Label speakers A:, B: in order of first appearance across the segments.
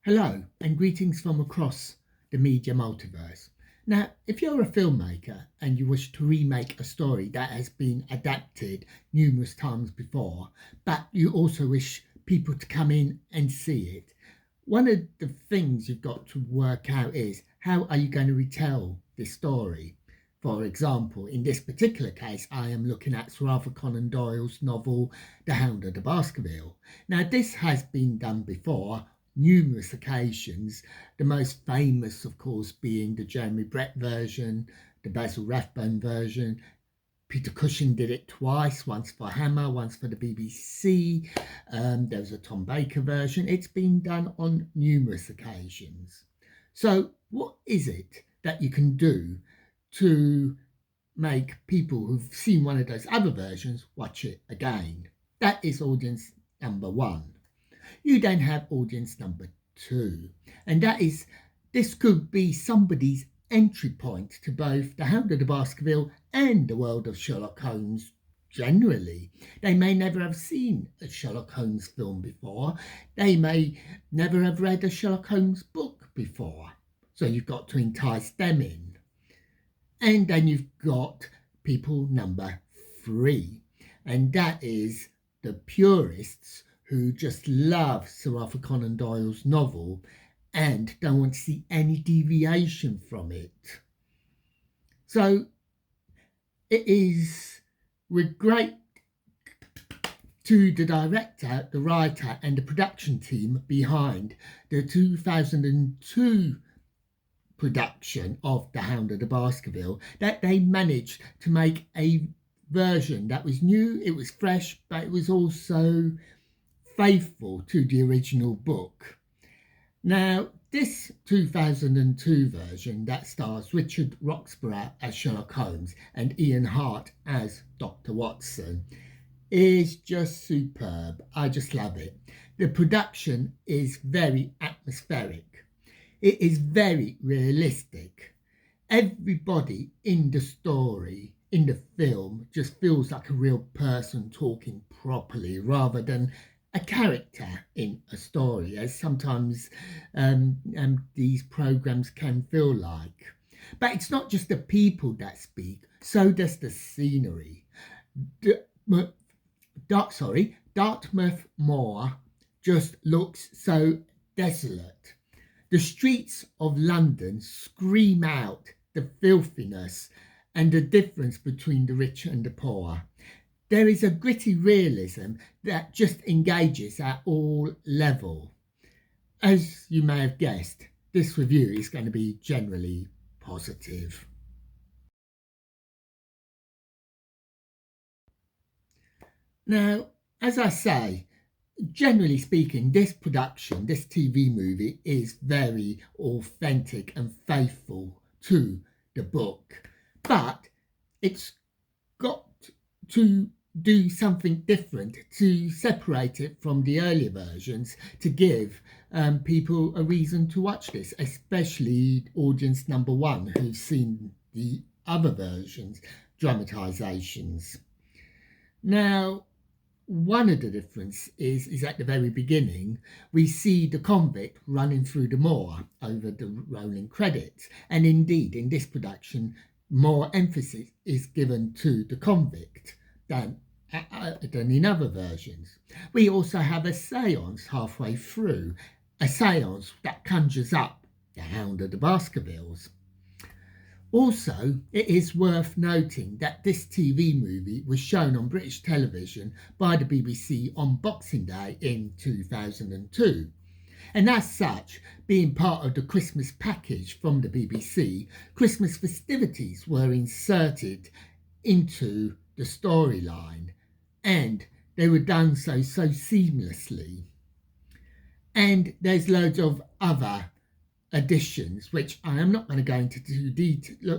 A: Hello and greetings from across the media multiverse. Now, if you're a filmmaker and you wish to remake a story that has been adapted numerous times before, but you also wish people to come in and see it, one of the things you've got to work out is how are you going to retell this story? For example, in this particular case, I am looking at Sir Arthur Conan Doyle's novel, The Hound of the Baskervilles. Now, this has been done before numerous occasions, the most famous, of course, being the Jeremy Brett version, the Basil Rathbone version. Peter Cushing did it twice, once for Hammer, once for the BBC. There was a Tom Baker version. It's been done on numerous occasions. So what is it that you can do to make people who've seen one of those other versions watch it again? That is audience number one. You then have audience number two, and that is this could be somebody's entry point to both The Hound of the Baskerville and the world of Sherlock Holmes generally. They may never have seen a Sherlock Holmes film before. They may never have read a Sherlock Holmes book before. So you've got to entice them in. And then you've got people number three, and that is the purists who just love Sir Arthur Conan Doyle's novel and don't want to see any deviation from it. So it is with great to the director, the writer and the production team behind the 2002 production of The Hound of the Baskerville that they managed to make a version that was new, it was fresh, but it was also faithful to the original book. Now, this 2002 version that stars Richard Roxburgh as Sherlock Holmes and Ian Hart as Dr. Watson is just superb. I just love it. The production is very atmospheric. It is very realistic. Everybody in the story, in the film, just feels like a real person talking properly rather than a character in a story, as sometimes these programs can feel like. But it's not just the people that speak, so does the scenery. Dartmouth Moor just looks so desolate. The streets of London scream out the filthiness and the difference between the rich and the poor. There is a gritty realism that just engages at all levels. As you may have guessed, this review is going to be generally positive. Now, as I say, generally speaking, this production, this TV movie is very authentic and faithful to the book, but it's got to do something different to separate it from the earlier versions to give people a reason to watch this, especially audience number one who's seen the other versions, dramatisations. Now, one of the differences is at the very beginning, we see the convict running through the moor over the rolling credits. And indeed, in this production, more emphasis is given to the convict than in other versions. We also have a seance halfway through, a seance that conjures up the Hound of the Baskervilles. Also, it is worth noting that this TV movie was shown on British television by the BBC on Boxing Day in 2002. And as such, being part of the Christmas package from the BBC, Christmas festivities were inserted into the storyline, and they were done so seamlessly. And there's loads of other additions, which I am not going to go into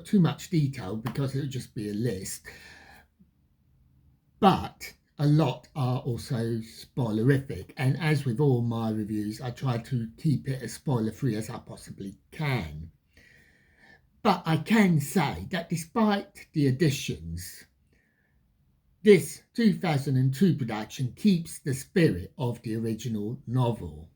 A: too much detail because it would just be a list. But a lot are also spoilerific, and as with all my reviews, I try to keep it as spoiler-free as I possibly can. But I can say that despite the additions, this 2002 production keeps the spirit of the original novel.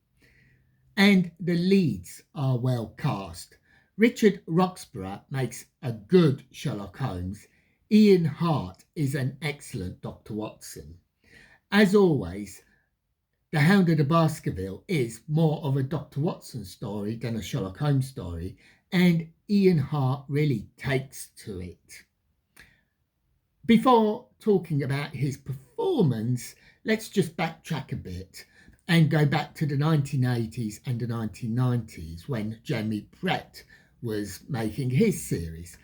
A: and the leads are well cast. Richard Roxburgh makes a good Sherlock Holmes. Ian Hart is an excellent Dr. Watson. As always, The Hound of the Baskervilles is more of a Dr. Watson story than a Sherlock Holmes story, and Ian Hart really takes to it. Before talking about his performance, let's just backtrack a bit and go back to the 1980s and the 1990s when Jeremy Brett was making his series.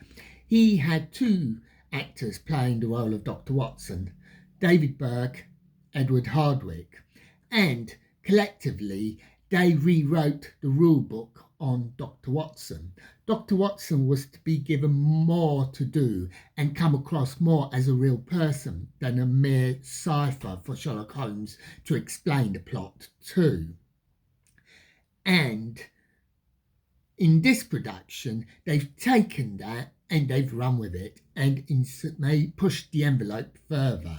A: He had two actors playing the role of Dr. Watson, David Burke, Edward Hardwicke, and collectively they rewrote the rule book on Dr. Watson. Dr. Watson was to be given more to do and come across more as a real person than a mere cipher for Sherlock Holmes to explain the plot to. And in this production, they've taken that and they've run with it and pushed the envelope further.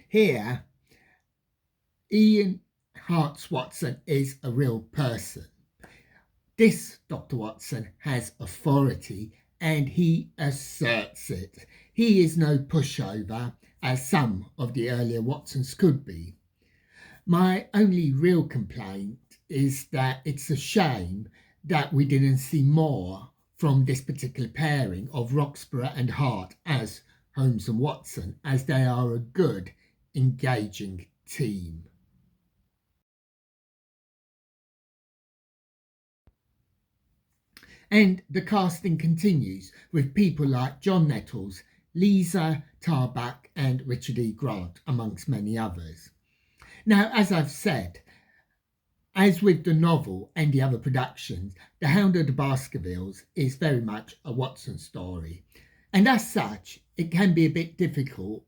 A: Here, Ian Hart's Watson is a real person. This Dr. Watson has authority and he asserts it. He is no pushover, as some of the earlier Watsons could be. My only real complaint is that it's a shame that we didn't see more from this particular pairing of Roxburgh and Hart as Holmes and Watson, as they are a good, engaging team. And the casting continues with people like John Nettles, Lisa Tarbuck and Richard E. Grant, amongst many others. Now, as I've said, as with the novel and the other productions, The Hound of the Baskervilles is very much a Watson story. And as such, it can be a bit difficult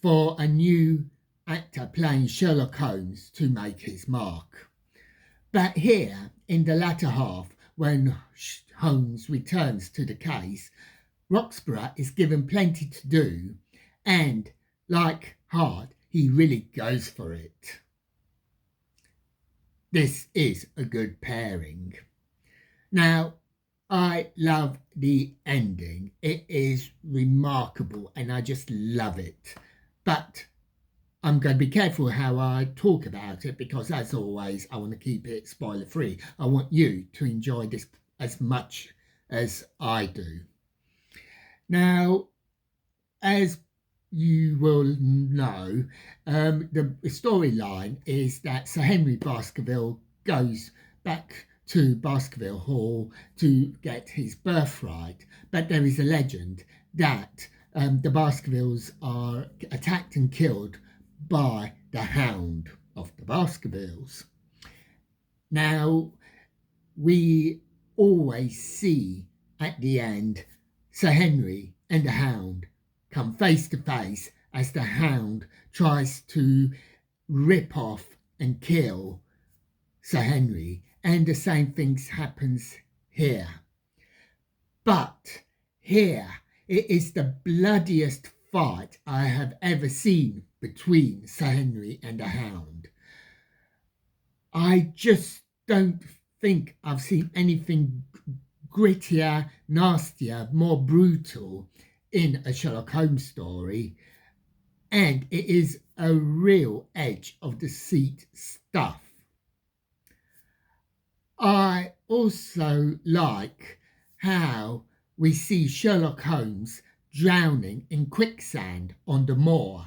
A: for a new actor playing Sherlock Holmes to make his mark. But here, in the latter half, when Holmes returns to the case, Roxburgh is given plenty to do, and like Hart, he really goes for it. This is a good pairing. Now, I love the ending. It is remarkable and I just love it. But I'm going to be careful how I talk about it because, as always, I want to keep it spoiler free. I want you to enjoy this as much as I do. Now, as you will know, the storyline is that Sir Henry Baskerville goes back to Baskerville Hall to get his birthright, but there is a legend that the Baskervilles are attacked and killed by the Hound of the Baskervilles. Now, we always see at the end Sir Henry and the Hound come face to face as the Hound tries to rip off and kill Sir Henry, and the same thing happens here. But here it is the bloodiest fight I have ever seen between Sir Henry and the Hound. I just don't think I've seen anything grittier, nastier, more brutal in a Sherlock Holmes story, and it is a real edge of the seat stuff. I also like how we see Sherlock Holmes drowning in quicksand on the moor,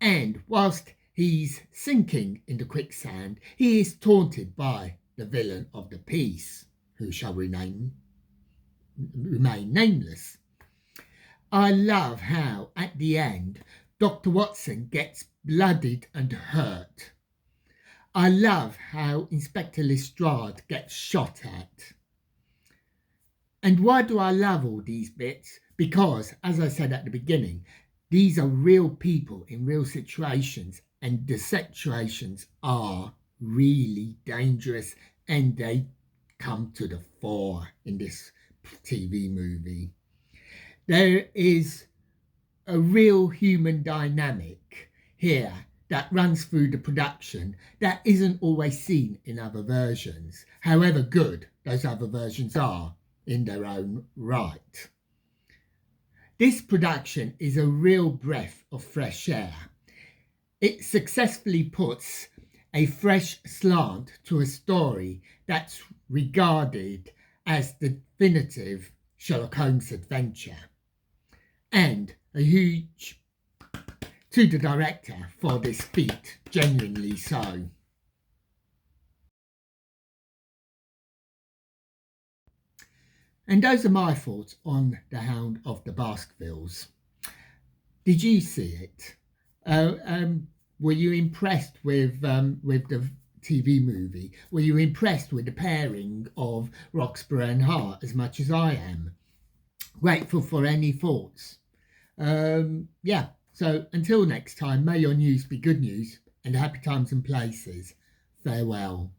A: and whilst he's sinking in the quicksand, he is taunted by the villain of the piece, who shall remain nameless. I love how, at the end, Dr. Watson gets bloodied and hurt. I love how Inspector Lestrade gets shot at. And why do I love all these bits? Because, as I said at the beginning, these are real people in real situations, and the situations are really dangerous, and they come to the fore in this TV movie. There is a real human dynamic here that runs through the production that isn't always seen in other versions, however good those other versions are in their own right. This production is a real breath of fresh air. It successfully puts a fresh slant to a story that's regarded as the definitive Sherlock Holmes adventure. And a huge to the director for this feat, genuinely so. And those are my thoughts on The Hound of the Baskervilles. Did you see it? Were you impressed with the TV movie? Were you impressed with the pairing of Roxburgh and Hart as much as I am? Grateful for any thoughts. Yeah, so until next time, may your news be good news and happy times and places. Farewell.